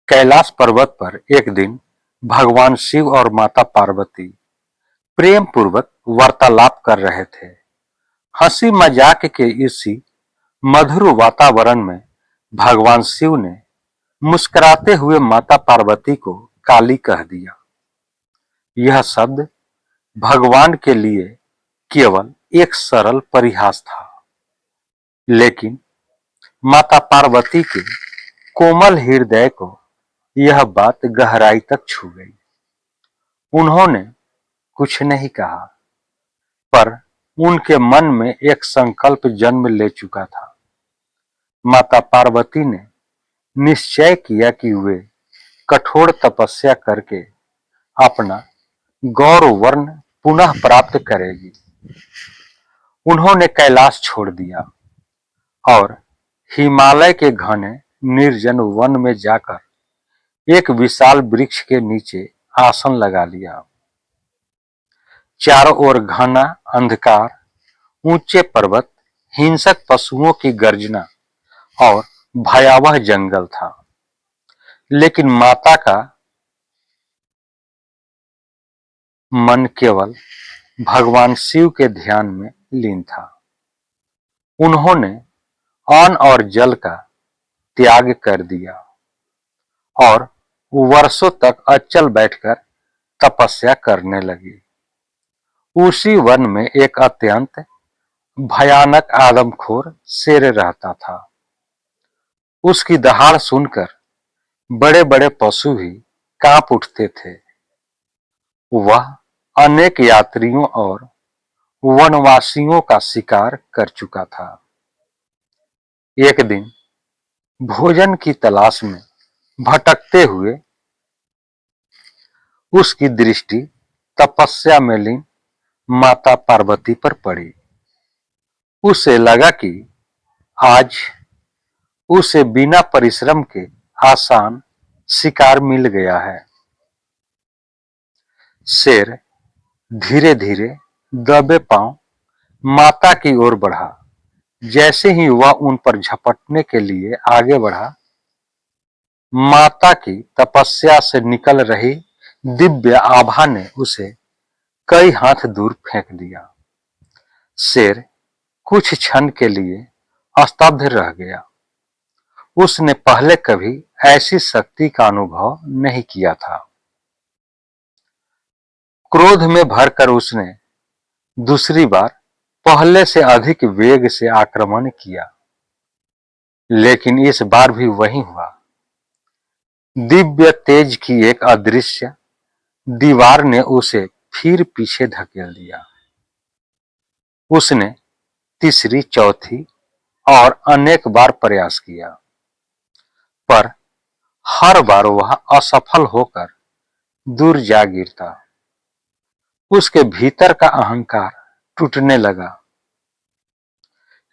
कैलाश पर्वत पर एक दिन भगवान शिव और माता पार्वती प्रेम पूर्वक वार्तालाप कर रहे थे। हंसी मजाक के इसी मधुर वातावरण में भगवान शिव ने मुस्कुराते हुए माता पार्वती को काली कह दिया। यह शब्द भगवान के लिए केवल एक सरल परिहास था, लेकिन माता पार्वती के कोमल हृदय को यह बात गहराई तक छू गई। उन्होंने कुछ नहीं कहा, पर उनके मन में एक संकल्प जन्म ले चुका था। माता पार्वती ने निश्चय किया कि वे कठोर तपस्या करके अपना गौर वर्ण पुनः प्राप्त करेगी। उन्होंने कैलाश छोड़ दिया और हिमालय के घने निर्जन वन में जाकर एक विशाल वृक्ष के नीचे आसन लगा लिया। चारों ओर घना अंधकार, ऊंचे पर्वत, हिंसक पशुओं की गर्जना और भयावह जंगल था, लेकिन माता का मन केवल भगवान शिव के ध्यान में लीन था। उन्होंने अन्न और जल का त्याग कर दिया और वर्षों तक अचल बैठकर तपस्या करने लगी। उसी वन में एक अत्यंत भयानक आदमखोर शेर रहता था। उसकी दहाड़ सुनकर बड़े बड़े पशु भी कांप उठते थे। वह अनेक यात्रियों और वनवासियों का शिकार कर चुका था। एक दिन भोजन की तलाश में भटकते हुए उसकी दृष्टि तपस्या में लीन माता पार्वती पर पड़ी। उसे लगा कि आज उसे बिना परिश्रम के आसान शिकार मिल गया है। शेर धीरे धीरे दबे पांव माता की ओर बढ़ा। जैसे ही वह उन पर झपटने के लिए आगे बढ़ा, माता की तपस्या से निकल रही दिव्य आभा ने उसे कई हाथ दूर फेंक दिया। शेर कुछ क्षण के लिए स्तब्ध रह गया। उसने पहले कभी ऐसी शक्ति का अनुभव नहीं किया था। क्रोध में भरकर उसने दूसरी बार पहले से अधिक वेग से आक्रमण किया, लेकिन इस बार भी वही हुआ। दिव्य तेज की एक अदृश्य दीवार ने उसे फिर पीछे धकेल दिया। उसने तीसरी, चौथी और अनेक बार प्रयास किया, पर हर बार वह असफल होकर दूर जा गिरता। उसके भीतर का अहंकार टूटने लगा,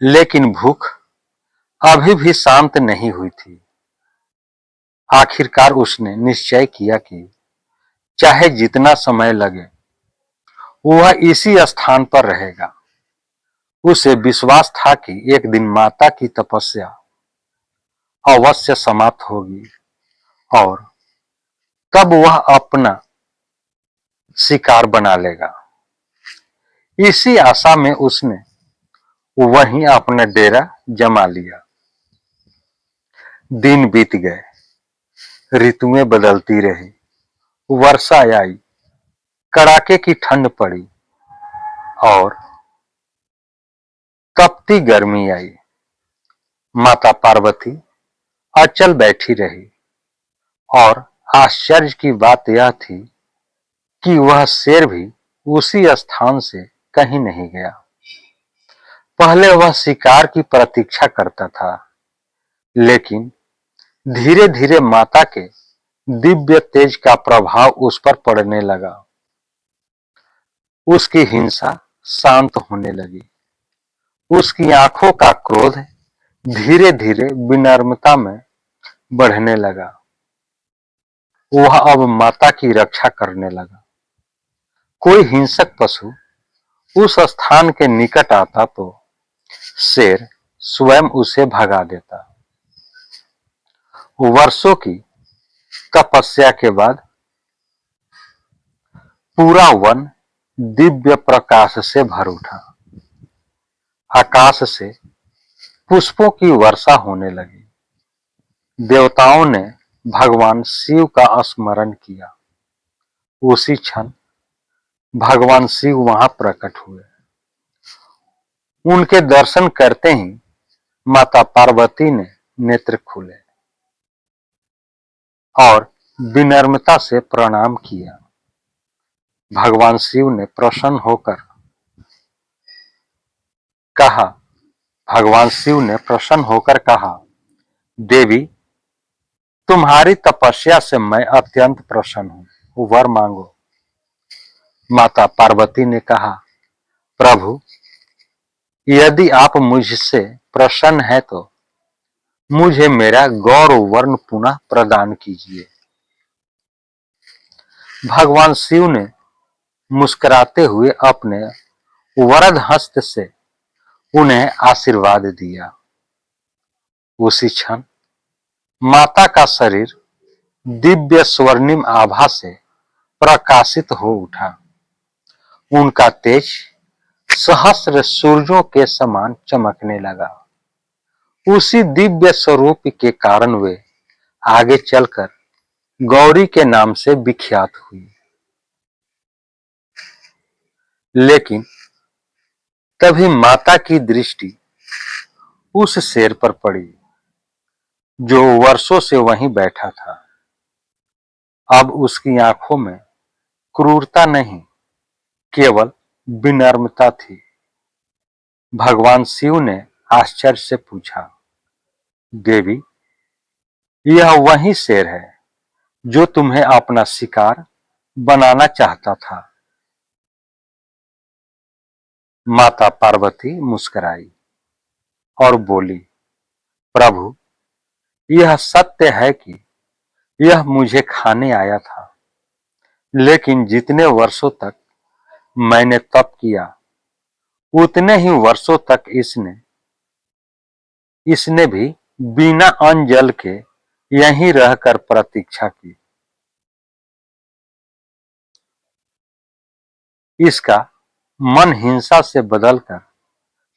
लेकिन भूख अभी भी शांत नहीं हुई थी। आखिरकार उसने निश्चय किया कि चाहे जितना समय लगे, वह इसी स्थान पर रहेगा। उसे विश्वास था कि एक दिन माता की तपस्या अवश्य समाप्त होगी और तब वह अपना शिकार बना लेगा। इसी आशा में उसने वहीं अपना डेरा जमा लिया। दिन बीत गए, ऋतुएं बदलती रही, वर्षा आई, कड़ाके की ठंड पड़ी और तपती गर्मी आई। माता पार्वती अचल बैठी रही और आश्चर्य की बात यह थी कि वह शेर भी उसी स्थान से कहीं नहीं गया। पहले वह शिकार की प्रतीक्षा करता था, लेकिन धीरे धीरे माता के दिव्य तेज का प्रभाव उस पर पड़ने लगा। उसकी हिंसा शांत होने लगी। उसकी आंखों का क्रोध धीरे धीरे विनम्रता में बढ़ने लगा। वह अब माता की रक्षा करने लगा। कोई हिंसक पशु उस स्थान के निकट आता तो शेर स्वयं उसे भगा देता। वर्षों की तपस्या के बाद पूरा वन दिव्य प्रकाश से भर उठा। आकाश से पुष्पों की वर्षा होने लगी। देवताओं ने भगवान शिव का स्मरण किया। उसी क्षण भगवान शिव वहां प्रकट हुए। उनके दर्शन करते ही माता पार्वती ने नेत्र खोले और विनम्रता से प्रणाम किया। भगवान शिव ने प्रसन्न होकर कहा भगवान शिव ने प्रसन्न होकर कहा, देवी, तुम्हारी तपस्या से मैं अत्यंत प्रसन्न हूं, वर मांगो। माता पार्वती ने कहा, प्रभु, यदि आप मुझसे प्रसन्न हैं तो मुझे मेरा गौर वर्ण पुनः प्रदान कीजिए। भगवान शिव ने मुस्कुराते हुए अपने वरद हस्त से उन्हें आशीर्वाद दिया। उसी क्षण माता का शरीर दिव्य स्वर्णिम आभा से प्रकाशित हो उठा। उनका तेज सहस्र सूर्यों के समान चमकने लगा। उसी दिव्य स्वरूप के कारण वे आगे चलकर गौरी के नाम से विख्यात हुई। लेकिन तभी माता की दृष्टि उस शेर पर पड़ी जो वर्षों से वहीं बैठा था। अब उसकी आंखों में क्रूरता नहीं, केवल विनम्रता थी। भगवान शिव ने आश्चर्य से पूछा, देवी, यह वही शेर है जो तुम्हें अपना शिकार बनाना चाहता था। माता पार्वती मुस्कुराई और बोली, प्रभु, यह सत्य है कि यह मुझे खाने आया था, लेकिन जितने वर्षों तक मैंने तप किया उतने ही वर्षों तक इसने भी बिना अन्न जल के यहीं रहकर प्रतीक्षा की। इसका मन हिंसा से बदलकर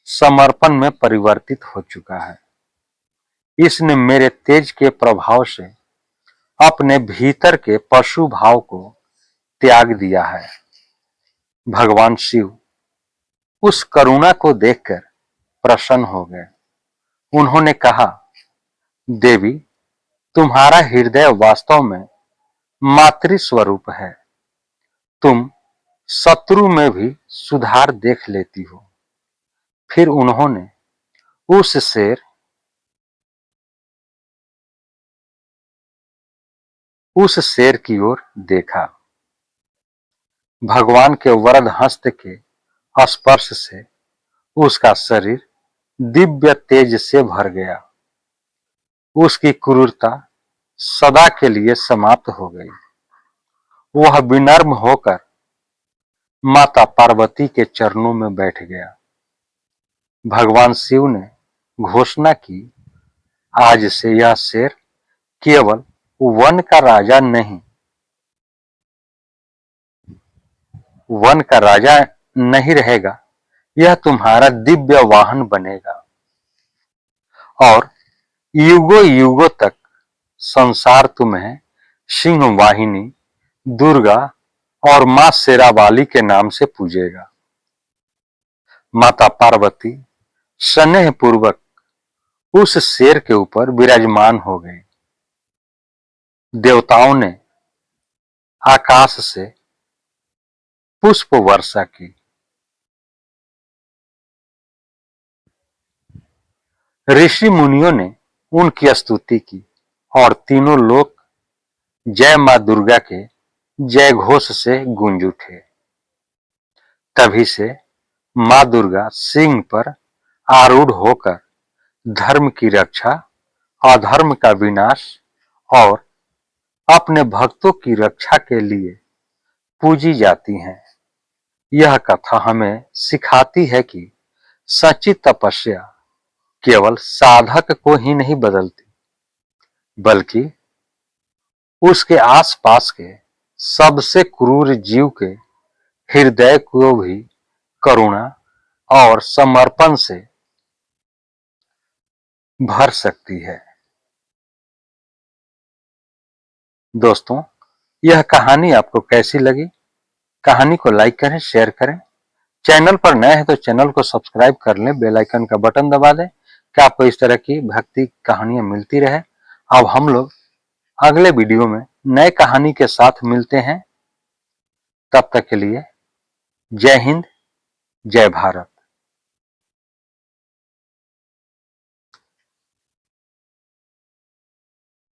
समर्पण में परिवर्तित हो चुका है। इसने मेरे तेज के प्रभाव से अपने भीतर के पशु भाव को त्याग दिया है। भगवान शिव उस करुणा को देखकर प्रसन्न हो गए। उन्होंने कहा, देवी, तुम्हारा हृदय वास्तव में मातृ स्वरूप है। तुम शत्रु में भी सुधार देख लेती हो। फिर उन्होंने उस शेर की ओर देखा। भगवान के वरद हस्त के स्पर्श से उसका शरीर दिव्य तेज से भर गया। उसकी क्रूरता सदा के लिए समाप्त हो गई। वह विनम्र होकर माता पार्वती के चरणों में बैठ गया। भगवान शिव ने घोषणा की, आज से यह शेर केवल वन का राजा नहीं रहेगा, यह तुम्हारा दिव्य वाहन बनेगा और युगों युगों तक संसार तुम्हें सिंह वाहिनी, दुर्गा और मां शेरावाली के नाम से पूजेगा। माता पार्वती स्नेह पूर्वक उस शेर के ऊपर विराजमान हो गई। देवताओं ने आकाश से पुष्प वर्षा की। ऋषि मुनियों ने उनकी स्तुति की और तीनों लोग जय मां दुर्गा के जय घोष से गूंज उठे। तभी से मां दुर्गा सिंह पर आरूढ़ होकर धर्म की रक्षा, अधर्म का विनाश और अपने भक्तों की रक्षा के लिए पूजी जाती हैं। यह कथा हमें सिखाती है कि सच्ची तपस्या केवल साधक को ही नहीं बदलती, बल्कि उसके आसपास के सबसे क्रूर जीव के हृदय को भी करुणा और समर्पण से भर सकती है। दोस्तों, यह कहानी आपको कैसी लगी? कहानी को लाइक करें, शेयर करें। चैनल पर नए हैं तो चैनल को सब्सक्राइब कर लें, बेल आइकन का बटन दबा दें कि आपको इस तरह की भक्ति कहानियां मिलती रहे। अब हम लोग अगले वीडियो में नए कहानी के साथ मिलते हैं। तब तक के लिए जय हिंद, जय भारत।